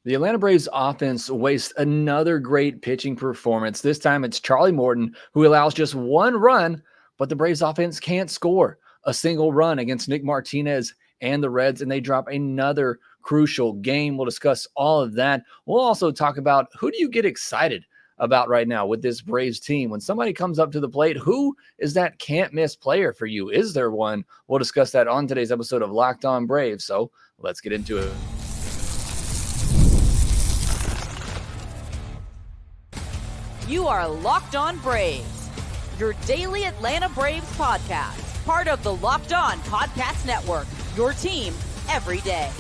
The Atlanta Braves offense wastes another great pitching performance. This time it's Charlie Morton who allows just one run, but the Braves offense can't score a single run against Nick Martinez and the Reds, and they drop another crucial game. We'll discuss all of that. We'll also talk about who do you get excited about right now with this Braves team. When somebody comes up to the plate, who is that can't miss player for you? Is there one? We'll discuss that on today's episode of Locked On Braves. So let's get into it. You are Locked On Braves, your daily Atlanta Braves podcast, part of the Locked On Podcast Network, your team every day.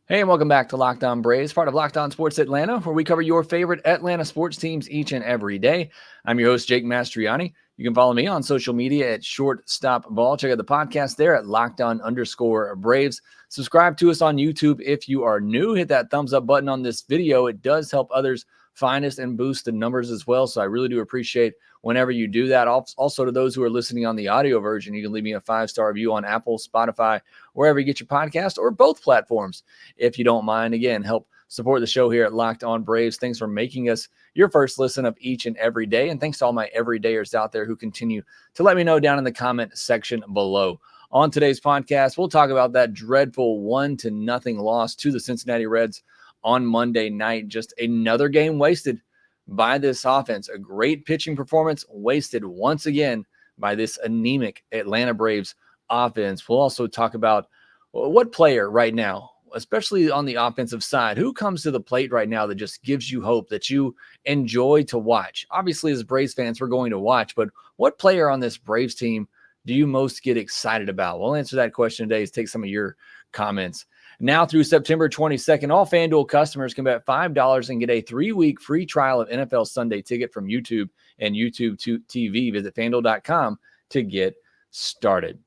Hey, and welcome back to Locked On Braves, part of Locked On Sports Atlanta, where we cover your favorite Atlanta sports teams each and every day. I'm your host, Jake Mastriani. You can follow me on social media at ShortstopBall. Check out the podcast there at LockedOn_Braves. Subscribe to us on YouTube if you are new. Hit that thumbs up button on this video. It does help others find us and boost the numbers as well. So I really do appreciate whenever you do that. Also, to those who are listening on the audio version, you can leave me a 5-star review on Apple, Spotify, wherever you get your podcast, or both platforms, if you don't mind. Again, help support the show here at Locked On Braves. Thanks for making us your first listen of each and every day. And thanks to all my everydayers out there who continue to let me know down in the comment section below. On today's podcast, we'll talk about that dreadful 1-0 loss to the Cincinnati Reds on Monday night. Just another game wasted by this offense. A great pitching performance wasted once again by this anemic Atlanta Braves offense. We'll also talk about what player right now, especially on the offensive side, who comes to the plate right now that just gives you hope, that you enjoy to watch. Obviously, as Braves fans, we're going to watch, but what player on this Braves team do you most get excited about? We'll answer that question today. Take some of your comments. Now through September 22nd, all FanDuel customers can bet $5 and get a 3-week free trial of NFL Sunday Ticket from YouTube and YouTube TV. Visit FanDuel.com to get started.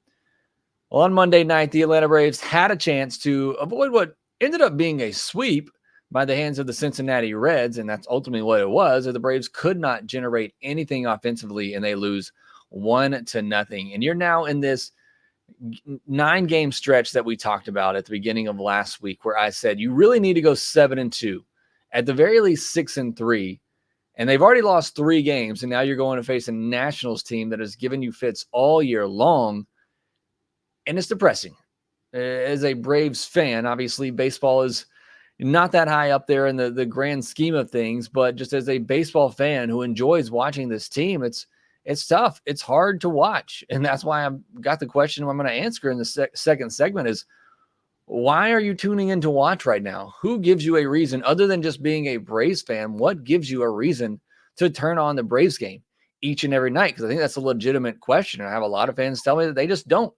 Well, on Monday night, the Atlanta Braves had a chance to avoid what ended up being a sweep by the hands of the Cincinnati Reds, and that's ultimately what it was. The Braves could not generate anything offensively, and they lose 1-0. And you're now in this 9-game stretch that we talked about at the beginning of last week, where I said you really need to go 7-2, at the very least 6-3, and they've already lost 3 games, and now you're going to face a Nationals team that has given you fits all year long, and it's depressing. As a Braves fan, obviously baseball is not that high up there in the grand scheme of things, but just as a baseball fan who enjoys watching this team, it's tough. It's hard to watch. And that's why I've got the question I'm going to answer in the second segment is, why are you tuning in to watch right now? Who gives you a reason other than just being a Braves fan? What gives you a reason to turn on the Braves game each and every night? Because I think that's a legitimate question. I have a lot of fans tell me that they just don't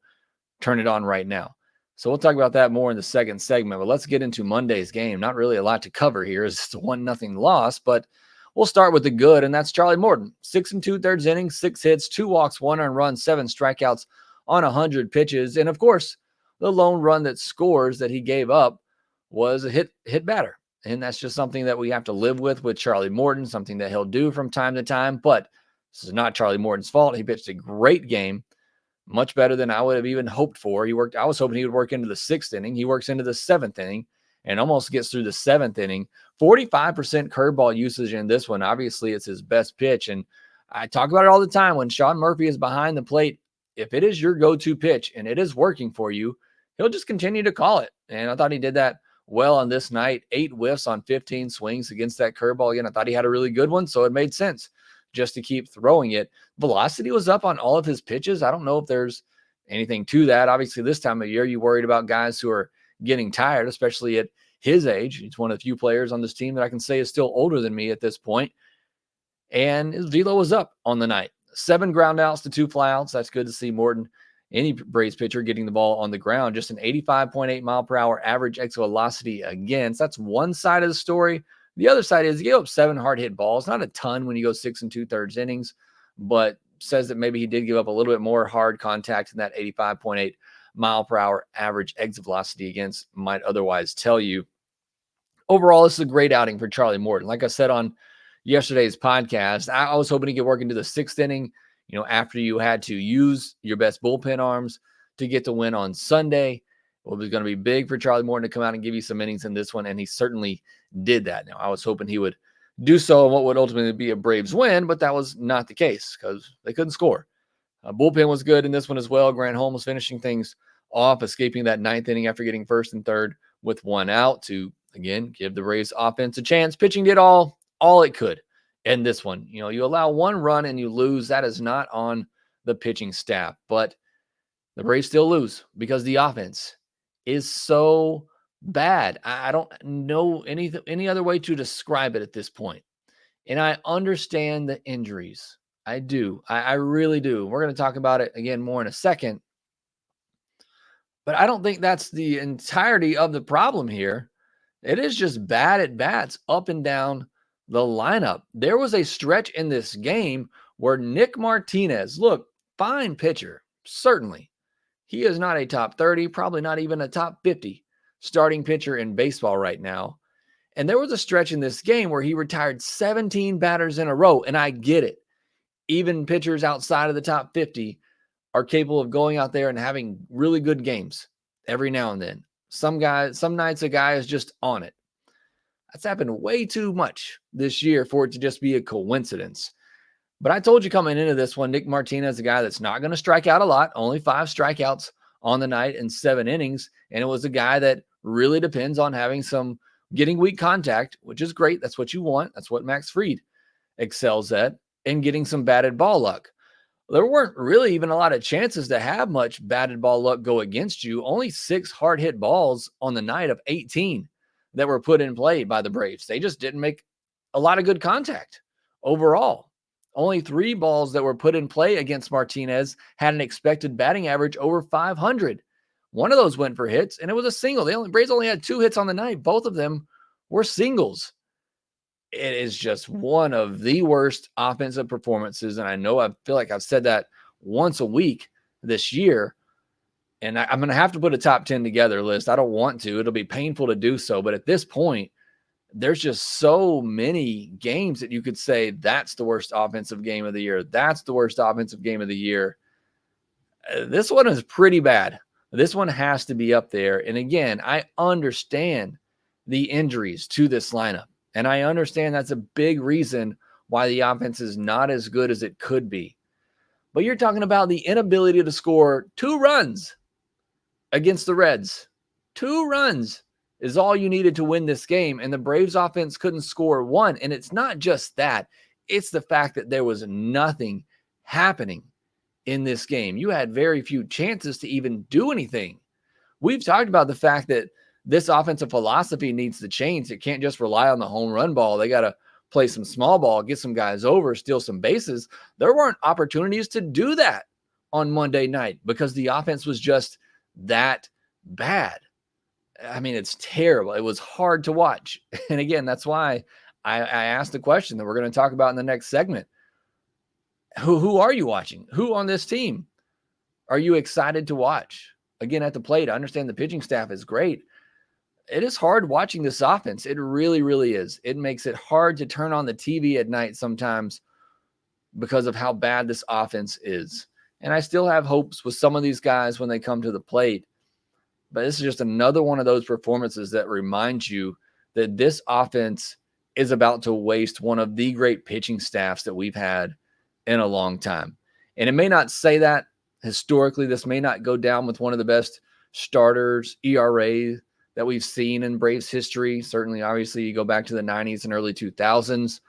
turn it on right now. So we'll talk about that more in the second segment, but let's get into Monday's game. Not really a lot to cover here. It's a 1-0 loss, but we'll start with the good, and that's Charlie Morton. 6 2/3 innings, 6 hits, 2 walks, 1 earned run, 7 strikeouts on 100 pitches. And of course, the lone run that scores that he gave up was a hit batter. And that's just something that we have to live with Charlie Morton, something that he'll do from time to time. But this is not Charlie Morton's fault. He pitched a great game, much better than I would have even hoped for. I was hoping he would work into the 6th inning. He works into the 7th inning and almost gets through the 7th inning. 45% curveball usage in this one. Obviously, it's his best pitch. And I talk about it all the time. When Sean Murphy is behind the plate, if it is your go-to pitch and it is working for you, he'll just continue to call it. And I thought he did that well on this night. 8 whiffs on 15 swings against that curveball. Again, I thought he had a really good one, so it made sense just to keep throwing it. Velocity was up on all of his pitches. I don't know if there's anything to that. Obviously, this time of year, you're worried about guys who are getting tired, especially at his age. He's one of the few players on this team that I can say is still older than me at this point. And his velo was up on the night. 7 ground outs to 2 flyouts. That's good to see Morton, any Braves pitcher, getting the ball on the ground. Just an 85.8 mile per hour average exit velocity against. That's one side of the story. The other side is he gave up 7 hard hit balls. Not a ton when you go 6 2/3 innings, but says that maybe he did give up a little bit more hard contact than that 85.8 mile per hour average exit velocity against might otherwise tell you. Overall, this is a great outing for Charlie Morton. Like I said on yesterday's podcast, I was hoping he could work into the 6th inning, after you had to use your best bullpen arms to get the win on Sunday. Well, it was going to be big for Charlie Morton to come out and give you some innings in this one, and he certainly did that. Now, I was hoping he would do so in what would ultimately be a Braves win, but that was not the case because they couldn't score. Bullpen was good in this one as well. Grant Holmes was finishing things off, escaping that ninth inning after getting first and third with one out to, again, give the Braves offense a chance. Pitching did all it could in this one. You know, you allow one run and you lose. That is not on the pitching staff, but the Braves still lose because the offense is so bad. I don't know any other way to describe it at this point. And I understand the injuries. I do. I really do. We're going to talk about it again more in a second. But I don't think that's the entirety of the problem here. It is just bad at bats up and down the lineup. There was a stretch in this game where Nick Martinez, look, fine pitcher, certainly. He is not a top 30, probably not even a top 50 starting pitcher in baseball right now. And there was a stretch in this game where he retired 17 batters in a row, and I get it. Even pitchers outside of the top 50 are capable of going out there and having really good games every now and then. Some nights a guy is just on it. That's happened way too much this year for it to just be a coincidence. But I told you coming into this one, Nick Martinez is a guy that's not going to strike out a lot, only 5 strikeouts on the night in 7 innings. And it was a guy that really depends on getting weak contact, which is great. That's what you want. That's what Max Fried excels at, and getting some batted ball luck. There weren't really even a lot of chances to have much batted ball luck go against you. Only 6 hard hit balls on the night of 18 that were put in play by the Braves. They just didn't make a lot of good contact overall. Only 3 balls that were put in play against Martinez had an expected batting average over 500. One of those went for hits, and it was a single. Braves only had 2 hits on the night. Both of them were singles. It is just one of the worst offensive performances, and I feel like I've said that once a week this year, and I'm going to have to put a top 10 together list. I don't want to. It'll be painful to do so, but at this point, there's just so many games that you could say that's the worst offensive game of the year. That's the worst offensive game of the year. This one is pretty bad. This one has to be up there. And again, I understand the injuries to this lineup. And I understand that's a big reason why the offense is not as good as it could be. But you're talking about the inability to score 2 runs against the Reds. 2 runs is all you needed to win this game. And the Braves offense couldn't score 1. And it's not just that. It's the fact that there was nothing happening in this game. You had very few chances to even do anything. We've talked about the fact that this offensive philosophy needs to change. It can't just rely on the home run ball. They got to play some small ball, get some guys over, steal some bases. There weren't opportunities to do that on Monday night because the offense was just that bad. I mean, it's terrible. It was hard to watch. And again, that's why I asked the question that we're going to talk about in the next segment. Who are you watching? Who on this team are you excited to watch? Again, at the plate, I understand the pitching staff is great. It is hard watching this offense. It really, really is. It makes it hard to turn on the TV at night sometimes because of how bad this offense is. And I still have hopes with some of these guys when they come to the plate. But this is just another one of those performances that reminds you that this offense is about to waste one of the great pitching staffs that we've had in a long time. And it may not say that historically. This may not go down with one of the best starters, ERA, that we've seen in Braves history. Certainly, obviously, you go back to the 90s and early 2000s.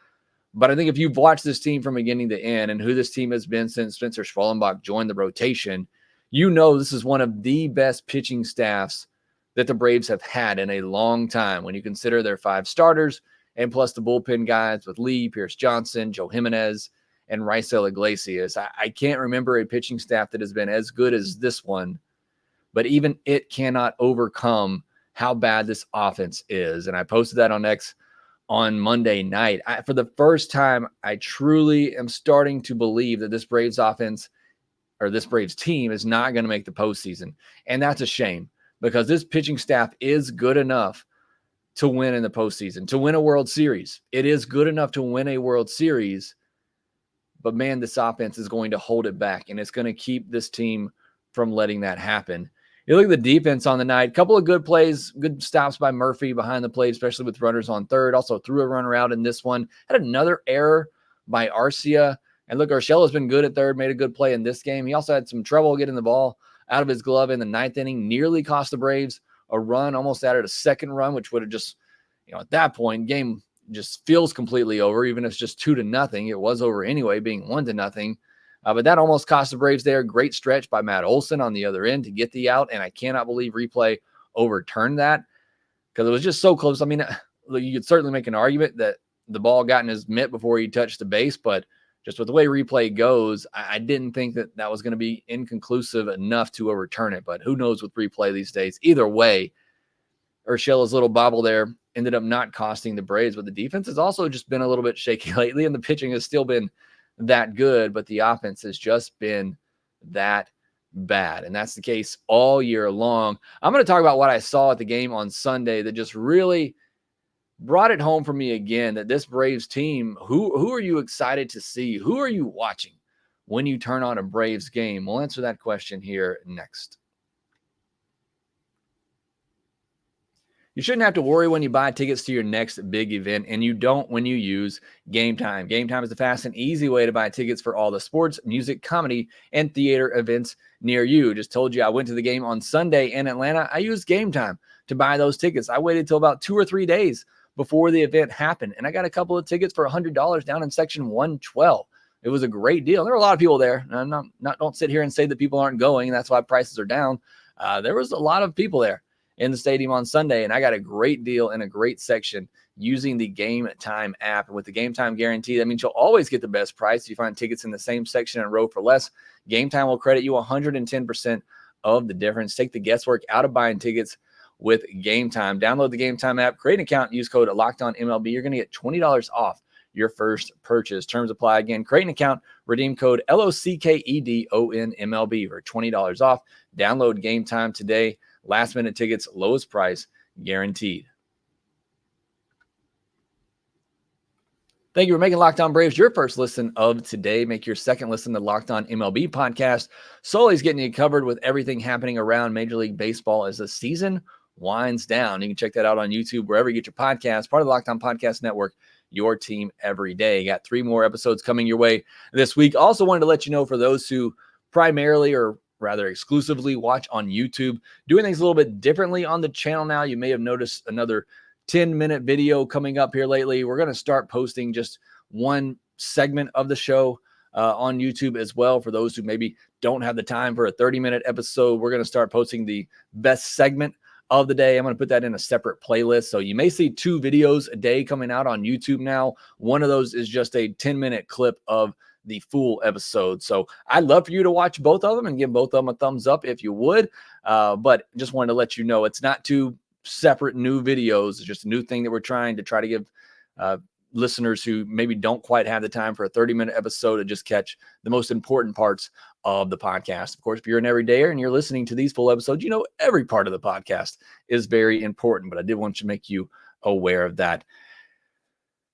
But I think if you've watched this team from beginning to end and who this team has been since Spencer Schwellenbach joined the rotation, you know this is one of the best pitching staffs that the Braves have had in a long time when you consider their 5 starters and plus the bullpen guys with Lee, Pierce Johnson, Joe Jimenez, and Raisel Iglesias. I can't remember a pitching staff that has been as good as this one, but even it cannot overcome how bad this offense is. And I posted that on X on Monday night. For the first time, I truly am starting to believe that this Braves offense or this Braves team is not going to make the postseason. And that's a shame because this pitching staff is good enough to win in the postseason, to win a World Series. It is good enough to win a World Series, but man, this offense is going to hold it back and it's going to keep this team from letting that happen. You look at the defense on the night, couple of good plays, good stops by Murphy behind the plate, especially with runners on third. Also threw a runner out in this one. Had another error by Arcia. And look, Urshela's been good at third, made a good play in this game. He also had some trouble getting the ball out of his glove in the ninth inning, nearly cost the Braves a run, almost added a second run, which would have just, at that point, game just feels completely over, even if it's just 2-0. It was over anyway, being 1-0. But that almost cost the Braves there. Great stretch by Matt Olson on the other end to get the out, and I cannot believe replay overturned that because it was just so close. I mean, you could certainly make an argument that the ball got in his mitt before he touched the base, but just with the way replay goes, I didn't think that was going to be inconclusive enough to overturn it, but who knows with replay these days. Either way, Urshela's little bobble there ended up not costing the Braves, but the defense has also just been a little bit shaky lately, and the pitching has still been that good, but the offense has just been that bad. And that's the case all year long. I'm going to talk about what I saw at the game on Sunday that just really brought it home for me again, that this Braves team, who are you excited to see? Who are you watching when you turn on a Braves game? We'll answer that question here next. You shouldn't have to worry when you buy tickets to your next big event, and you don't when you use Game Time. Game Time is the fast and easy way to buy tickets for all the sports, music, comedy, and theater events near you. Just told you I went to the game on Sunday in Atlanta. I used Game Time to buy those tickets. I waited till about 2 or 3 days before the event happened, and I got a couple of tickets for $100 down in section 112. It was a great deal. There were a lot of people there. Don't sit here and say that people aren't going. That's why prices are down. There was a lot of people there in the stadium on Sunday, and I got a great deal in a great section using the Game Time app. And with the Game Time guarantee, that means you'll always get the best price. If you find tickets in the same section and row for less, Game Time will credit you 110% of the difference. Take the guesswork out of buying tickets with Game Time. Download the Game Time app, create an account, use code LOCKEDONMLB. You're going to get $20 off your first purchase. Terms apply. Again, create an account, redeem code LOCKEDONMLB for $20 off. Download Game Time today. Last minute tickets, lowest price guaranteed. Thank you for making Locked On Braves your first listen of today. Make your second listen to Locked On MLB podcast. Sully's getting you covered with everything happening around Major League Baseball as the season winds down. You can check that out on YouTube, wherever you get your podcasts, part of the Locked On Podcast Network, your team every day. You got 3 more episodes coming your way this week. Also wanted to let you know, for those who primarily or rather exclusively watch on YouTube, doing things a little bit differently on the channel now. You may have noticed another 10-minute video coming up here lately. We're going to start posting just one segment of the show on YouTube as well. For those who maybe don't have the time for a 30-minute episode, we're going to start posting the best segment of the day. I'm going to put that in a separate playlist. So you may see 2 videos a day coming out on YouTube now. One of those is just a 10-minute clip of the full episode. So I'd love for you to watch both of them and give both of them a thumbs up if you would. But just wanted to let you know it's not 2 separate new videos. It's just a new thing that we're trying to give listeners who maybe don't quite have the time for a 30-minute episode to just catch the most important parts of the podcast. Of course, if you're an everydayer and you're listening to these full episodes, every part of the podcast is very important, but I did want to make you aware of that.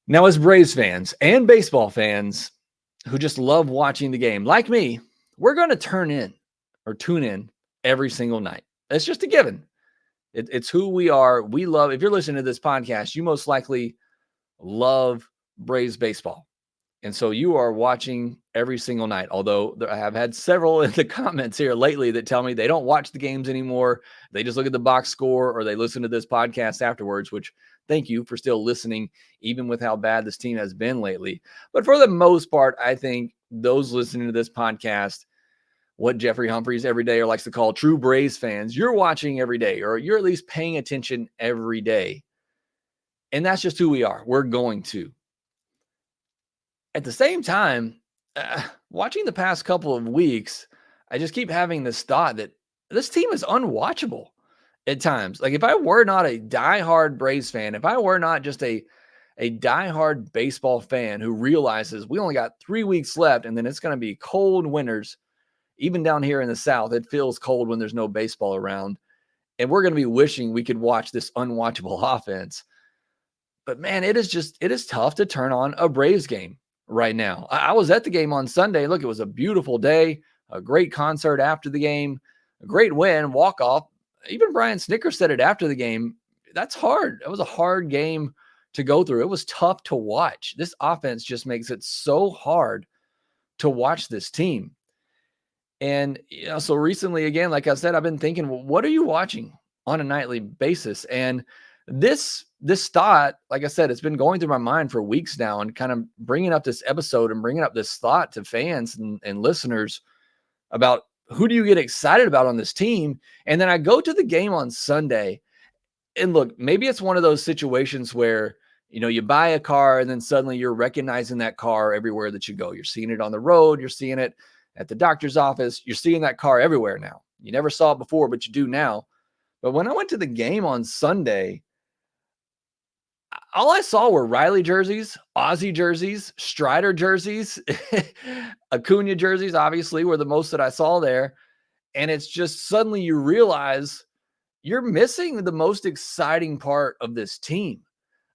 Now, as Braves fans and baseball fans who just love watching the game, like me, we're going to tune in every single night. It's just a given. It's who we are. We love, if you're listening to this podcast, you most likely love Braves baseball. And so you are watching every single night. Although I have had several in the comments here lately that tell me they don't watch the games anymore. They just look at the box score or they listen to this podcast afterwards, which thank you for still listening, even with how bad this team has been lately. But for the most part, I think those listening to this podcast, what Jeffrey Humphreys every day likes to call true Braves fans, you're watching every day, or you're at least paying attention every day. And that's just who we are. We're going to. At the same time, watching the past couple of weeks, I just keep having this thought that this team is unwatchable at times. Like, if I were not a diehard Braves fan, if I were not just a diehard baseball fan who realizes we only got 3 weeks left and then it's going to be cold winters, even down here in the South, it feels cold when there's no baseball around. And we're going to be wishing we could watch this unwatchable offense. But man, it is tough to turn on a Braves game right now. I was at the game on Sunday. Look, it was a beautiful day, a great concert after the game. A great win, walk-off. Even Brian Snicker said it after the game. That's hard. That was a hard game to go through. It was tough to watch. This offense just makes it so hard to watch this team. And, so recently, again, like I said, I've been thinking, well, what are you watching on a nightly basis? And this thought, like I said, it's been going through my mind for weeks now, and kind of bringing up this episode and bringing up this thought to fans and listeners about who do you get excited about on this team? And then I go to the game on Sunday, and look, maybe it's one of those situations where, you buy a car and then suddenly you're recognizing that car everywhere that you go. You're seeing it on the road. You're seeing it at the doctor's office. You're seeing that car everywhere now. You never saw it before, but you do now. But when I went to the game on Sunday, all I saw were Riley jerseys, Ozzie jerseys, Strider jerseys, Acuña jerseys, obviously, were the most that I saw there. And it's just suddenly you realize you're missing the most exciting part of this team.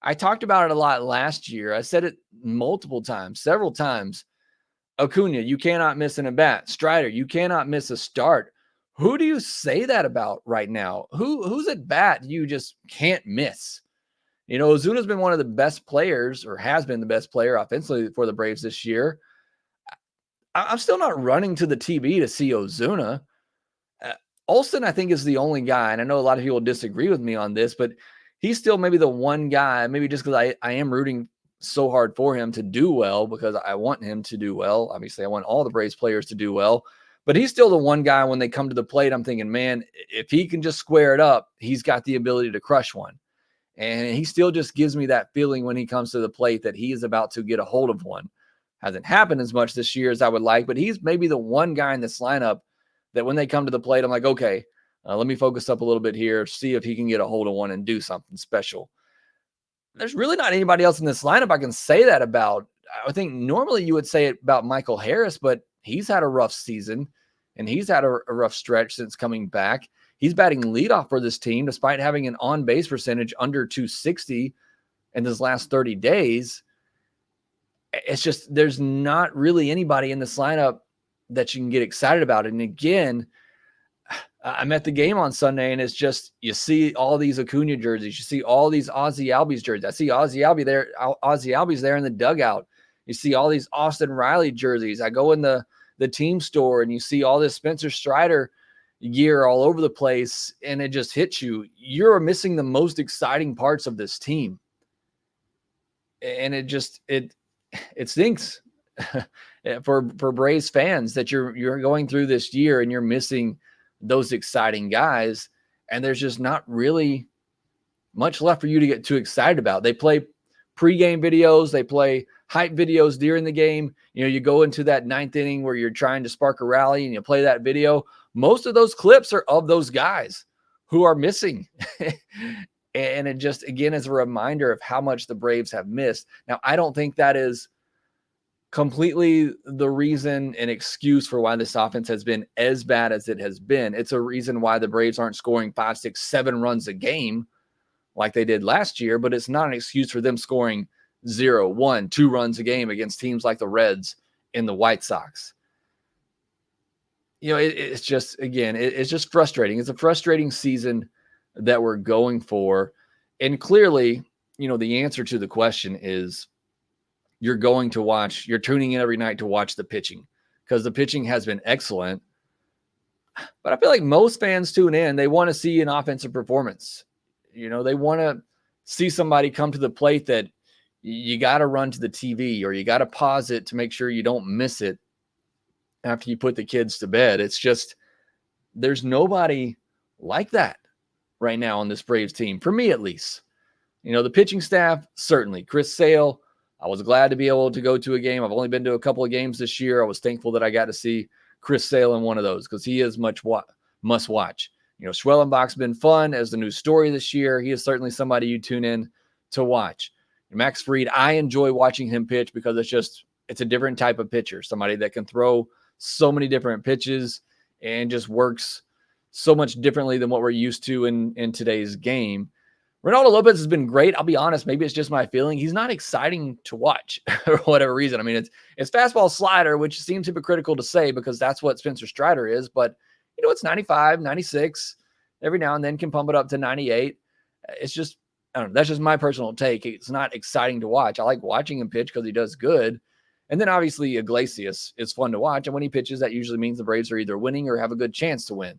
I talked about it a lot last year. I said it multiple times, several times. Acuña, you cannot miss an at-bat. Strider, you cannot miss a start. Who do you say that about right now? Who's at bat you just can't miss? Ozuna's been one of the best players, or has been the best player offensively for the Braves this year. I'm still not running to the TV to see Ozuna. Olsen, I think, is the only guy, and I know a lot of people disagree with me on this, but he's still maybe the one guy, maybe just because I am rooting so hard for him to do well, because I want him to do well. Obviously, I want all the Braves players to do well, but he's still the one guy when they come to the plate, I'm thinking, man, if he can just square it up, he's got the ability to crush one. And he still just gives me that feeling when he comes to the plate that he is about to get a hold of one. Hasn't happened as much this year as I would like, but he's maybe the one guy in this lineup that when they come to the plate, I'm like, okay, let me focus up a little bit here, see if he can get a hold of one and do something special. There's really not anybody else in this lineup I can say that about. I think normally you would say it about Michael Harris, but he's had a rough season, and he's had a rough stretch since coming back. He's batting leadoff for this team, despite having an on-base percentage under 260 in his last 30 days. It's just there's not really anybody in this lineup that you can get excited about. And again, I'm at the game on Sunday, and it's just you see all these Acuña jerseys, you see all these Ozzie Albies jerseys. I see Ozzie Albies there in the dugout. You see all these Austin Riley jerseys. I go in the team store, and you see all this Spencer Strider gear all over the place, and it just hits you. You're missing the most exciting parts of this team, and it stinks for Braves fans that you're going through this year and you're missing those exciting guys, and there's just not really much left for you to get too excited about. They play pregame videos, they play hype videos during the game. You go into that ninth inning where you're trying to spark a rally and you play that video. Most of those clips are of those guys who are missing. And it just, again, is a reminder of how much the Braves have missed. Now, I don't think that is completely the reason and excuse for why this offense has been as bad as it has been. It's a reason why the Braves aren't scoring 5, 6, 7 runs a game like they did last year, but it's not an excuse for them scoring 0, 1, 2 runs a game against teams like the Reds and the White Sox. It's just, again, it's just frustrating. It's a frustrating season that we're going for. And clearly, the answer to the question is you're tuning in every night to watch the pitching, because the pitching has been excellent. But I feel like most fans tune in, they want to see an offensive performance. They want to see somebody come to the plate that you got to run to the TV, or you got to pause it to make sure you don't miss it after you put the kids to bed. It's just, there's nobody like that right now on this Braves team, for me at least. The pitching staff, certainly. Chris Sale, I was glad to be able to go to a game. I've only been to a couple of games this year. I was thankful that I got to see Chris Sale in one of those, because he is must watch. Schwellenbach's been fun as the new story this year. He is certainly somebody you tune in to watch. Max Fried, I enjoy watching him pitch because it's a different type of pitcher, somebody that can throw so many different pitches and just works so much differently than what we're used to in today's game. Ronaldo Lopez has been great. I'll be honest, maybe it's just my feeling. He's not exciting to watch for whatever reason. I mean, it's fastball slider, which seems hypocritical to say because that's what Spencer Strider is, but it's 95, 96. Every now and then can pump it up to 98. It's just, I don't know. That's just my personal take. It's not exciting to watch. I like watching him pitch because he does good. And then obviously Iglesias is fun to watch. And when he pitches, that usually means the Braves are either winning or have a good chance to win.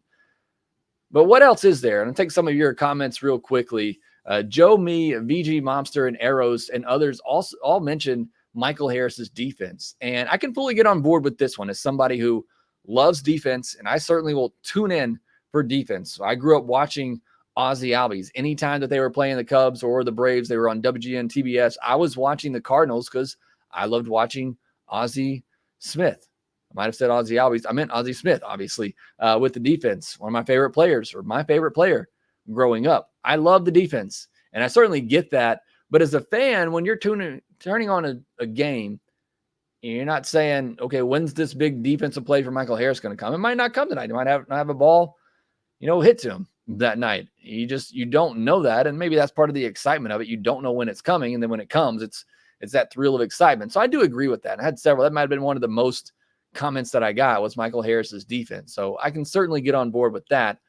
But what else is there? And I'll take some of your comments real quickly. Joe, me, VG, Momster, and Arrows, and others all mentioned Michael Harris's defense. And I can fully get on board with this one as somebody who loves defense, and I certainly will tune in for defense. So I grew up watching Ozzie Albies. Anytime that they were playing the Cubs or the Braves, they were on WGN, TBS. I was watching the Cardinals because I loved watching Ozzie Smith. I might have said Ozzie Albies. I meant Ozzie Smith, obviously, with the defense. One of my favorite players, or my favorite player growing up. I love the defense, and I certainly get that. But as a fan, when you're turning on a game, you're not saying, okay, when's this big defensive play for Michael Harris going to come? It might not come tonight. He might not have a ball, hit to him that night. You don't know that, and maybe that's part of the excitement of it. You don't know when it's coming, and then when it comes, it's that thrill of excitement. So I do agree with that. I had several. That might have been one of the most comments that I got was Michael Harris's defense. So I can certainly get on board with that.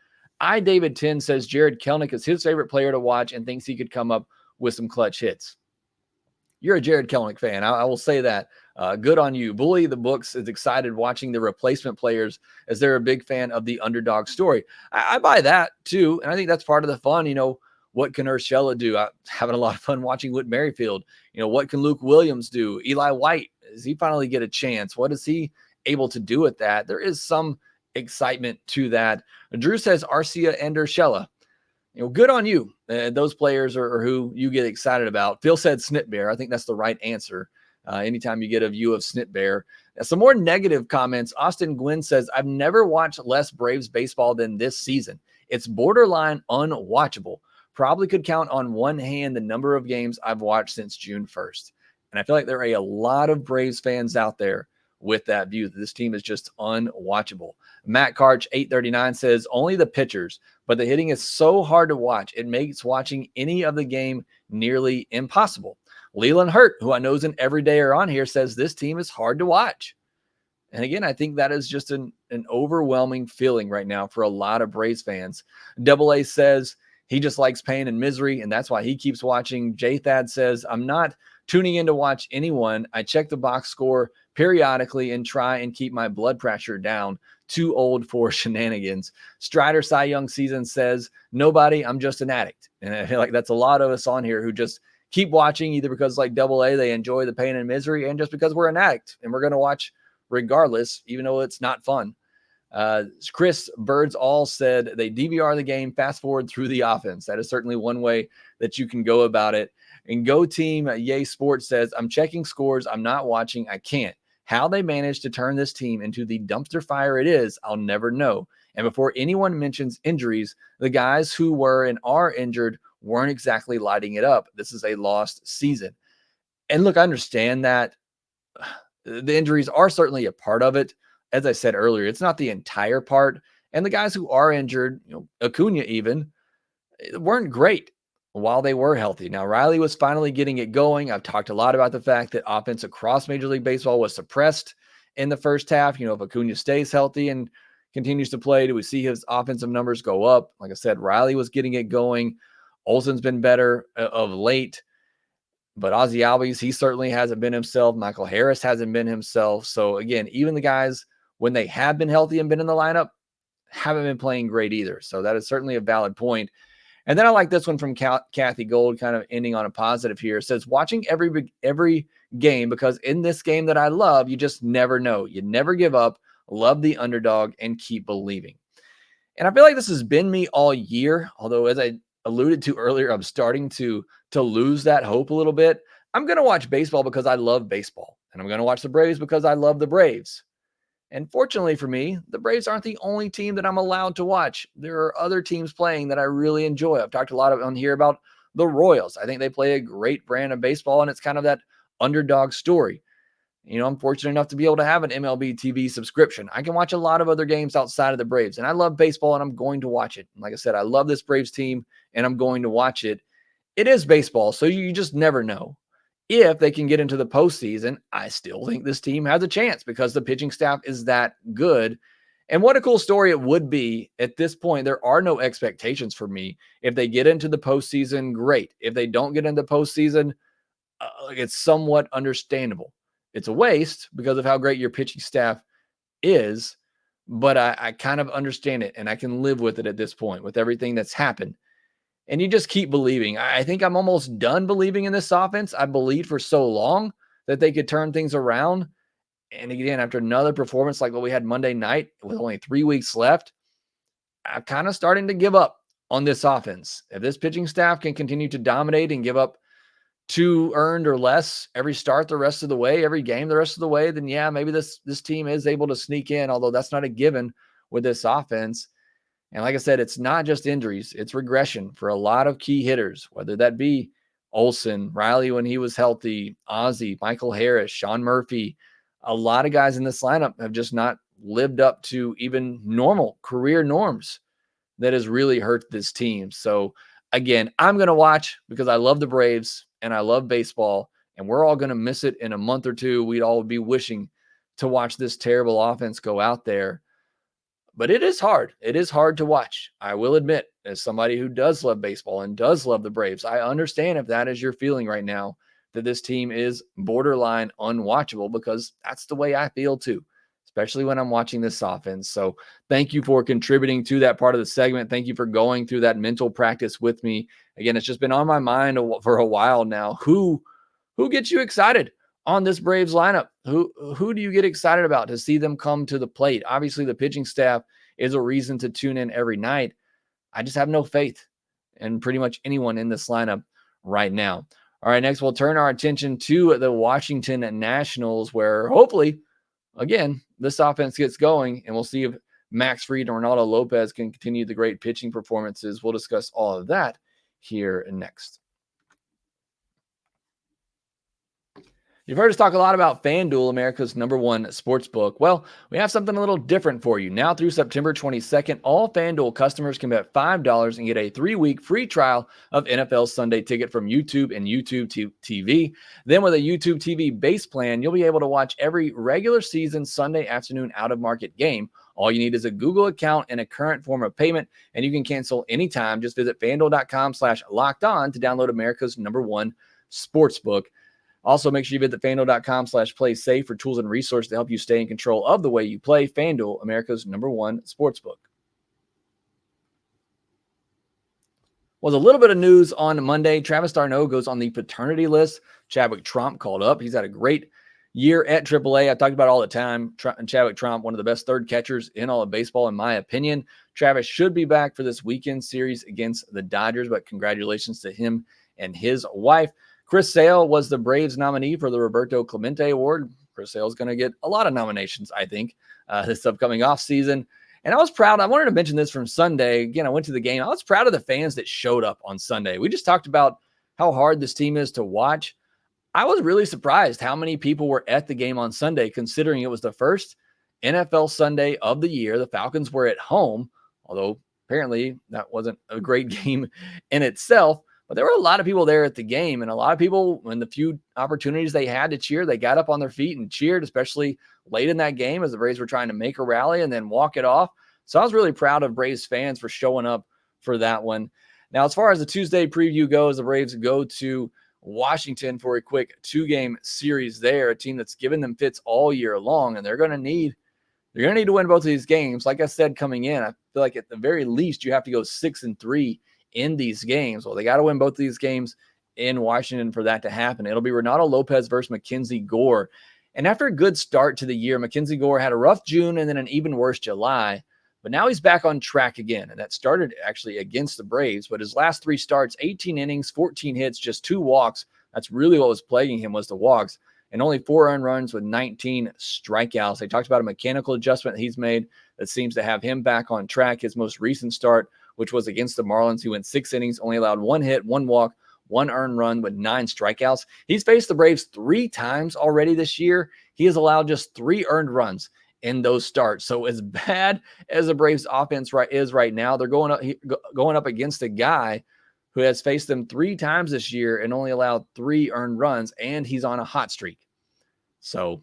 David 10 says Jared Kelenic is his favorite player to watch and thinks he could come up with some clutch hits. You're a Jared Kelenic fan. I will say that. Good on you. Bully the Books is excited watching the replacement players as they're a big fan of the underdog story. I buy that too. And I think that's part of the fun. What can Urshela do? I'm having a lot of fun watching Whit Merrifield. What can Luke Williams do? Eli White, does he finally get a chance? What is he able to do with that? There is some excitement to that. Drew says Arcia and Urshela. Good on you. Those players are who you get excited about. Phil said Snip Bear. I think that's the right answer. Anytime you get a view of Snip Bear. Some more negative comments. Austin Gwynn says, I've never watched less Braves baseball than this season. It's borderline unwatchable. Probably could count on one hand the number of games I've watched since June 1st. And I feel like there are a lot of Braves fans out there with that view that this team is just unwatchable. Matt Karch 839 says only the pitchers, but the hitting is so hard to watch. It makes watching any of the game nearly impossible. Leland Hurt, who I know is an everydayer on here, says this team is hard to watch. And again, I think that is just an overwhelming feeling right now for a lot of Braves fans. Double A says he just likes pain and misery, and that's why he keeps watching. J Thad says, I'm not tuning in to watch anyone. I check the box score periodically and try and keep my blood pressure down. Too old for shenanigans. Strider Cy Young season says, nobody, I'm just an addict. And I feel like that's a lot of us on here who just keep watching either because like Double A, they enjoy the pain and misery, and just because we're an addict and we're going to watch regardless, even though it's not fun. Chris Birds all said they DVR the game, fast forward through the offense. That is certainly one way that you can go about it. And Go Team Yay Sports says, I'm checking scores. I'm not watching. I can't. How they managed to turn this team into the dumpster fire it is, I'll never know. And before anyone mentions injuries, the guys who were and are injured weren't exactly lighting it up. This is a lost season. And look, I understand that the injuries are certainly a part of it. As I said earlier, it's not the entire part. And the guys who are injured, Acuña even, weren't great while they were healthy. Now, Riley was finally getting it going. I've talked a lot about the fact that offense across Major League Baseball was suppressed in the first half. If Acuña stays healthy and continues to play, do we see his offensive numbers go up? Like I said, Riley was getting it going. Olsen's been better of late. But Ozzie Albies, he certainly hasn't been himself. Michael Harris hasn't been himself. So, again, even the guys, when they have been healthy and been in the lineup, haven't been playing great either. So that is certainly a valid point. And then I like this one from Kathy Gold, kind of ending on a positive here. It says, watching every game, because in this game that I love, you just never know. You never give up, love the underdog, and keep believing. And I feel like this has been me all year, although as I alluded to earlier, I'm starting to lose that hope a little bit. I'm going to watch baseball because I love baseball, and I'm going to watch the Braves because I love the Braves. And fortunately for me, the Braves aren't the only team that I'm allowed to watch. There are other teams playing that I really enjoy. I've talked a lot on here about the Royals. I think they play a great brand of baseball, and it's kind of that underdog story. I'm fortunate enough to be able to have an MLB TV subscription. I can watch a lot of other games outside of the Braves, and I love baseball, and I'm going to watch it. And like I said, I love this Braves team, and I'm going to watch it. It is baseball, so you just never know. If they can get into the postseason, I still think this team has a chance because the pitching staff is that good. And what a cool story it would be at this point. There are no expectations for me. If they get into the postseason, great. If they don't get into the postseason, it's somewhat understandable. It's a waste because of how great your pitching staff is, but I kind of understand it and I can live with it at this point with everything that's happened. And you just keep believing. I think I'm almost done believing in this offense. I believed for so long that they could turn things around. And again, after another performance like what we had Monday night with only 3 weeks left, I'm kind of starting to give up on this offense. If this pitching staff can continue to dominate and give up 2 earned or less every start the rest of the way, every game the rest of the way, then yeah, maybe this team is able to sneak in, although that's not a given with this offense. And like I said, it's not just injuries, it's regression for a lot of key hitters, whether that be Olsen, Riley when he was healthy, Ozzie, Michael Harris, Sean Murphy. A lot of guys in this lineup have just not lived up to even normal career norms. That has really hurt this team. So again, I'm going to watch because I love the Braves and I love baseball, and we're all going to miss it in a month or two. We'd all be wishing to watch this terrible offense go out there. But it is hard. It is hard to watch. I will admit, as somebody who does love baseball and does love the Braves, I understand if that is your feeling right now, that this team is borderline unwatchable, because that's the way I feel too, especially when I'm watching this offense. So thank you for contributing to that part of the segment. Thank you for going through that mental practice with me. Again, it's just been on my mind for a while now. Who gets you excited on this Braves lineup? Who do you get excited about to see them come to the plate? Obviously, the pitching staff is a reason to tune in every night. I just have no faith in pretty much anyone in this lineup right now. All right, next we'll turn our attention to the Washington Nationals, where hopefully, again, this offense gets going, and we'll see if Max Fried and Ronaldo Lopez can continue the great pitching performances. We'll discuss all of that here next. You've heard us talk a lot about FanDuel, America's #1 sports book. Well, we have something a little different for you. Now through September 22nd, all FanDuel customers can bet $5 and get a 3-week free trial of NFL Sunday Ticket from YouTube and YouTube TV. Then with a YouTube TV base plan, you'll be able to watch every regular season Sunday afternoon out-of-market game. All you need is a Google account and a current form of payment, and you can cancel anytime. Just visit FanDuel.com/lockedon to download America's #1 sportsbook. Also, make sure you visit FanDuel.com/playsafe for tools and resources to help you stay in control of the way you play. FanDuel, America's #1 sportsbook. Was a little bit of news on Monday. Travis Darno goes on the paternity list. Chadwick Tromp called up. He's had a great year at AAA. I talked about it all the time. Chadwick Tromp, one of the best third catchers in all of baseball, in my opinion. Travis should be back for this weekend series against the Dodgers, but congratulations to him and his wife. Chris Sale was the Braves nominee for the Roberto Clemente Award. Chris Sale is going to get a lot of nominations, I think, this upcoming offseason. And I was proud. I wanted to mention this from Sunday. Again, I went to the game. I was proud of the fans that showed up on Sunday. We just talked about how hard this team is to watch. I was really surprised how many people were at the game on Sunday, considering it was the first NFL Sunday of the year. The Falcons were at home, although apparently that wasn't a great game in itself. But there were a lot of people there at the game, and a lot of people, when the few opportunities they had to cheer, they got up on their feet and cheered, especially late in that game as the Braves were trying to make a rally and then walk it off. So I was really proud of Braves fans for showing up for that one. Now, as far as the Tuesday preview goes, the Braves go to Washington for a quick 2-game series there, a team that's given them fits all year long, and they're going to need to win both of these games. Like I said, coming in, I feel like at the very least you have to go 6-3 in these games. Well, they got to win both of these games in Washington for that to happen. It'll be Ronaldo Lopez versus Mackenzie Gore. And after a good start to the year, Mackenzie Gore had a rough June and then an even worse July. But now he's back on track again. And that started actually against the Braves. But his last 3 starts, 18 innings, 14 hits, just 2 walks. That's really what was plaguing him, was the walks. And only 4 earned runs with 19 strikeouts. They talked about a mechanical adjustment he's made that seems to have him back on track. His most recent start, which was against the Marlins, he went 6 innings, only allowed 1 hit, 1 walk, 1 earned run with 9 strikeouts. He's faced the Braves 3 times already this year. He has allowed just 3 earned runs in those starts. So as bad as the Braves offense is right now, they're going up against a guy who has faced them 3 times this year and only allowed 3 earned runs, and he's on a hot streak. So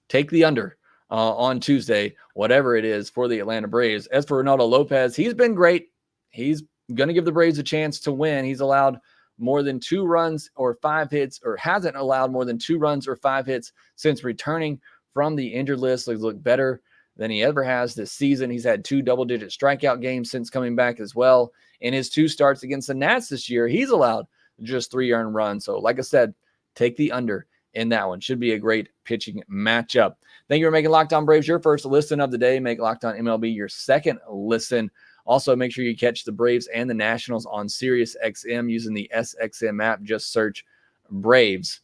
take the under on Tuesday, whatever it is for the Atlanta Braves. As for Ronaldo Lopez, he's been great. He's going to give the Braves a chance to win. He's allowed more than 2 runs or 5 hits, or hasn't allowed more than 2 runs or 5 hits since returning from the injured list. He's looked better than he ever has this season. He's had 2 double-digit strikeout games since coming back as well. In his 2 starts against the Nats this year, he's allowed just 3 earned runs. So like I said, take the under in that one. Should be a great pitching matchup. Thank you for making Locked On Braves your first listen of the day. Make Locked On MLB your second listen. Also, make sure you catch the Braves and the Nationals on Sirius XM using the SXM app. Just search Braves.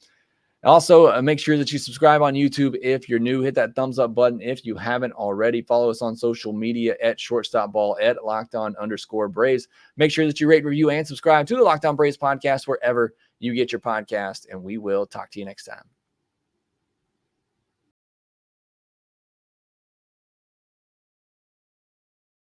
Also, make sure that you subscribe on YouTube if you're new. Hit that thumbs up button if you haven't already. Follow us on social media at shortstopball, at LockedOn_Braves. Make sure that you rate, review, and subscribe to the Locked On Braves podcast wherever you get your podcast, and we will talk to you next time.